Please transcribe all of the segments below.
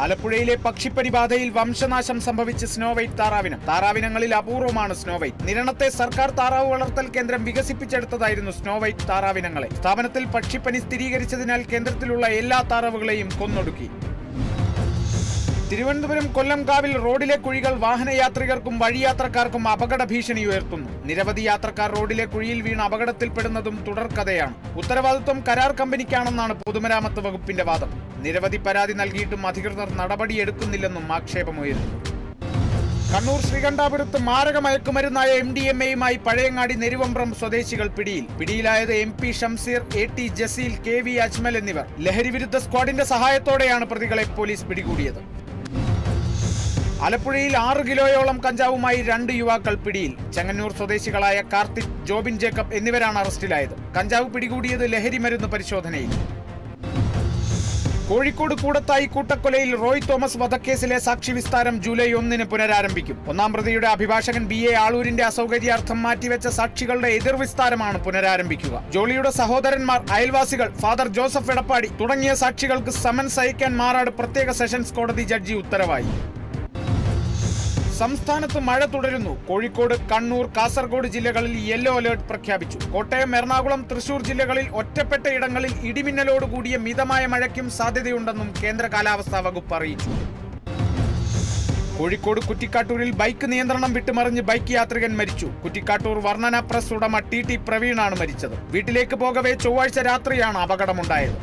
ആലപ്പുഴയിലെ പക്ഷിപ്പനി ബാധയിൽ വംശനാശം സംഭവിച്ച സ്നോ വൈറ്റ് താറാവിനം. താറാവിനങ്ങളിൽ അപൂർവമാണ് സ്നോ വൈറ്റ്. നിരണത്തെ സർക്കാർ താറാവ് വളർത്തൽ കേന്ദ്രം വികസിപ്പിച്ചെടുത്തതായിരുന്നു സ്നോ വൈറ്റ് താറാവിനങ്ങളെ. സ്ഥാപനത്തിൽ പക്ഷിപ്പനി സ്ഥിരീകരിച്ചതിനാൽ കേന്ദ്രത്തിലുള്ള എല്ലാ താറാവുകളെയും കൊന്നൊടുക്കി. തിരുവനന്തപുരം കൊല്ലംകാവിൽ റോഡിലെ കുഴികൾ വാഹനയാത്രികർക്കും വഴിയാത്രക്കാർക്കും അപകട ഭീഷണി ഉയർത്തുന്നു. നിരവധി യാത്രക്കാർ റോഡിലെ കുഴിയിൽ വീണ് അപകടത്തിൽപ്പെടുന്നതും തുടർക്കഥയാണ്. ഉത്തരവാദിത്വം കരാർ കമ്പനിക്കാണെന്നാണ് പൊതുമരാമത്ത് വകുപ്പിന്റെ വാദം. നിരവധി പരാതി നൽകിയിട്ടും അധികൃതർ നടപടിയെടുക്കുന്നില്ലെന്നും ആക്ഷേപമുയരുന്നു. കണ്ണൂർ ശ്രീകണ്ഠാപുരത്ത് മാരക മയക്കുമരുന്നായ MDMA-യുമായി പഴയങ്ങാടി നെരുവമ്പ്രം സ്വദേശികൾ പിടിയിൽ. പിടിയിലായത് MP Shamseer, AT Jaseel, KV Ajmal എന്നിവർ. ലഹരിവിരുദ്ധ സ്ക്വാഡിന്റെ സഹായത്തോടെയാണ് പ്രതികളെ പോലീസ് പിടികൂടിയത്. ആലപ്പുഴയിൽ 6 കിലോയോളം കഞ്ചാവുമായി 2 യുവാക്കൾ പിടിയിൽ. ചെങ്ങന്നൂർ സ്വദേശികളായ കാർത്തിക്, ജോബിൻ ജേക്കബ് എന്നിവരാണ് അറസ്റ്റിലായത്. കഞ്ചാവ് പിടികൂടിയത് ലഹരിമരുന്ന് പരിശോധനയിൽ. കോഴിക്കോട് കൂടത്തായി കൂട്ടക്കൊലയിൽ റോയ് തോമസ് വധക്കേസിലെ സാക്ഷി വിസ്താരം ജൂലൈ 1-ന് പുനരാരംഭിക്കും. ഒന്നാം പ്രതിയുടെ അഭിഭാഷകൻ BA ആളൂരിന്റെ അസൗകര്യാർത്ഥം മാറ്റിവെച്ച സാക്ഷികളുടെ എതിർവിസ്താരമാണ് പുനരാരംഭിക്കുക. ജോളിയുടെ സഹോദരന്മാർ, അയൽവാസികൾ, ഫാദർ ജോസഫ് എടപ്പാടി തുടങ്ങിയ സാക്ഷികൾക്ക് സമൻസ് അയക്കാൻ മാറാട് പ്രത്യേക സെഷൻസ് കോടതി ജഡ്ജി ഉത്തരവായി. സംസ്ഥാനത്ത് മഴ തുടരുന്നു. കോഴിക്കോട്, കണ്ണൂർ, കാസർഗോഡ് ജില്ലകളിൽ യെല്ലോ അലേർട്ട് പ്രഖ്യാപിച്ചു. കോട്ടയം, എറണാകുളം, തൃശൂർ ജില്ലകളിൽ ഒറ്റപ്പെട്ട ഇടങ്ങളിൽ ഇടിമിന്നലോട് കൂടിയ മിതമായ മഴയ്ക്കും സാധ്യതയുണ്ടെന്നും കേന്ദ്ര കാലാവസ്ഥാ വകുപ്പ് അറിയിച്ചു. കോഴിക്കോട് കുറ്റിക്കാട്ടൂരിൽ ബൈക്ക് നിയന്ത്രണം വിട്ടുമറിഞ്ഞ് ബൈക്ക് യാത്രികൻ മരിച്ചു. കുറ്റിക്കാട്ടൂർ വർണ്ണന പ്രസ് ഉടമ TT പ്രവീണാണ് മരിച്ചത്. വീട്ടിലേക്ക് പോകവേ ചൊവ്വാഴ്ച രാത്രിയാണ് അപകടമുണ്ടായത്.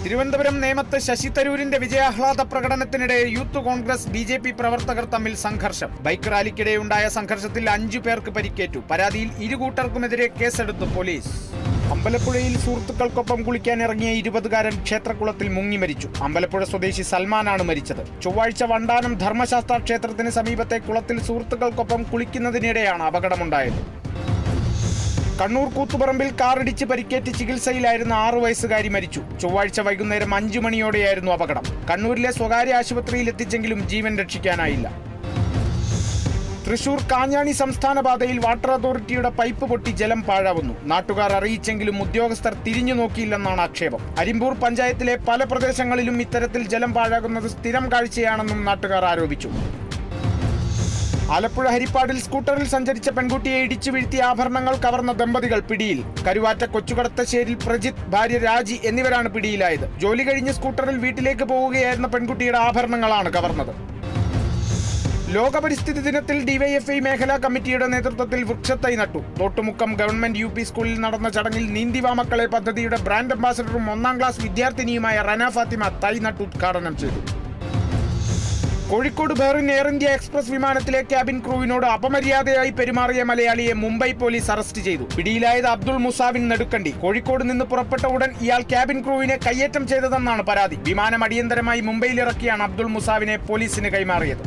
തിരുവനന്തപുരം നേമത്ത് ശശി തരൂരിന്റെ വിജയാഹ്ലാദ പ്രകടനത്തിനിടെ യൂത്ത് കോൺഗ്രസ് BJP പ്രവർത്തകർ തമ്മിൽ സംഘർഷം. ബൈക്ക് റാലിക്കിടെയുണ്ടായ സംഘർഷത്തിൽ 5 പേർക്ക് പരിക്കേറ്റു. പരാതിയിൽ ഇരുകൂട്ടർക്കുമെതിരെ കേസെടുത്തു പോലീസ്. അമ്പലപ്പുഴയിൽ സുഹൃത്തുക്കൾക്കൊപ്പം കുളിക്കാൻ ഇറങ്ങിയ 20-കാരൻ ക്ഷേത്രക്കുളത്തിൽ മുങ്ങി മരിച്ചു. അമ്പലപ്പുഴ സ്വദേശി സൽമാനാണ് മരിച്ചത്. ചൊവ്വാഴ്ച വണ്ടാനം ധർമ്മശാസ്ത്ര ക്ഷേത്രത്തിന് സമീപത്തെ കുളത്തിൽ സുഹൃത്തുക്കൾക്കൊപ്പം കുളിക്കുന്നതിനിടെയാണ് അപകടമുണ്ടായത്. കണ്ണൂർ കൂത്തുപറമ്പിൽ കാറിടിച്ച് പരിക്കേറ്റ് ചികിത്സയിലായിരുന്ന 6 വയസ്സുകാരി മരിച്ചു. ചൊവ്വാഴ്ച വൈകുന്നേരം 5 മണിയോടെയായിരുന്നു അപകടം. കണ്ണൂരിലെ സ്വകാര്യ ആശുപത്രിയിൽ എത്തിച്ചെങ്കിലും ജീവൻ രക്ഷിക്കാനായില്ല. തൃശൂർ കാഞ്ഞാണി സംസ്ഥാന പാതയിൽ വാട്ടർ അതോറിറ്റിയുടെ പൈപ്പ് പൊട്ടി ജലം പാഴാവുന്നു. നാട്ടുകാർ അറിയിച്ചെങ്കിലും ഉദ്യോഗസ്ഥർ തിരിഞ്ഞു നോക്കിയില്ലെന്നാണ് ആക്ഷേപം. അരിമ്പൂർ പഞ്ചായത്തിലെ പല പ്രദേശങ്ങളിലും ഇത്തരത്തിൽ ജലം പാഴാകുന്നത് സ്ഥിരം കാഴ്ചയാണെന്നും നാട്ടുകാർ ആരോപിച്ചു. ആലപ്പുഴ ഹരിപ്പാടിൽ സ്കൂട്ടറിൽ സഞ്ചരിച്ച പെൺകുട്ടിയെ ഇടിച്ചു വീഴ്ത്തിയ ആഭരണങ്ങൾ കവർന്ന ദമ്പതികൾ പിടിയിൽ. കരുവാറ്റ കൊച്ചുകടത്തശ്ശേരിൽ പ്രജിത്ത്, ഭാര്യ രാജി എന്നിവരാണ് പിടിയിലായത്. ജോലി കഴിഞ്ഞ് സ്കൂട്ടറിൽ വീട്ടിലേക്ക് പോവുകയായിരുന്ന പെൺകുട്ടിയുടെ ആഭരണങ്ങളാണ് കവർന്നത്. ലോക പരിസ്ഥിതി ദിനത്തിൽ DYFI മേഖലാ കമ്മിറ്റിയുടെ നേതൃത്വത്തിൽ വൃക്ഷത്തൈ നട്ടു. തോട്ടുമുക്കം ഗവൺമെന്റ് UP സ്കൂളിൽ നടന്ന ചടങ്ങിൽ നീന്തിവാ മക്കളെ പദ്ധതിയുടെ ബ്രാൻഡ് അംബാസഡറും 1-ാം ക്ലാസ് വിദ്യാർത്ഥിനിയുമായ റന ഫാത്തിമ തൈ നട്ട് ഉദ്ഘാടനം ചെയ്തു. Kozhikode Bahrain air India express വിമാനത്തിലെ ക്യാബിൻ ക്രൂവിനോട് അപമര്യാദയായി പെരുമാറിയ മലയാളിയെ മുംബൈ പോലീസ് അറസ്റ്റ് ചെയ്തു. പിടിയിലായത് അബ്ദുൾ മുസാവിൻ നെടുക്കണ്ടി. കോഴിക്കോട് നിന്ന് പുറപ്പെട്ട ഉടൻ ഇയാൾ ക്യാബിൻ ക്രൂവിനെ കയ്യേറ്റം ചെയ്തതെന്നാണ് പരാതി. വിമാനം അടിയന്തരമായി മുംബൈയിലിറക്കിയാണ് അബ്ദുൾ മുസാവിനെ പോലീസിന് കൈമാറിയത്.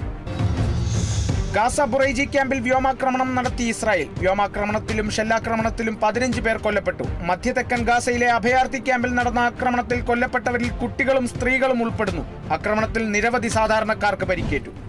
ഗാസ ബുറൈജി ക്യാമ്പിൽ വ്യോമാക്രമണം നടത്തി ഇസ്രായേൽ. വ്യോമാക്രമണത്തിലും ഷെല്ലാക്രമണത്തിലും 15 പേർ കൊല്ലപ്പെട്ടു. മധ്യതെക്കൻ ഗാസയിലെ അഭയാർത്ഥി ക്യാമ്പിൽ നടന്ന ആക്രമണത്തിൽ കൊല്ലപ്പെട്ടവരിൽ കുട്ടികളും സ്ത്രീകളും ഉൾപ്പെടുന്നു. ആക്രമണത്തിൽ നിരവധി സാധാരണക്കാർക്ക് പരിക്കേറ്റു.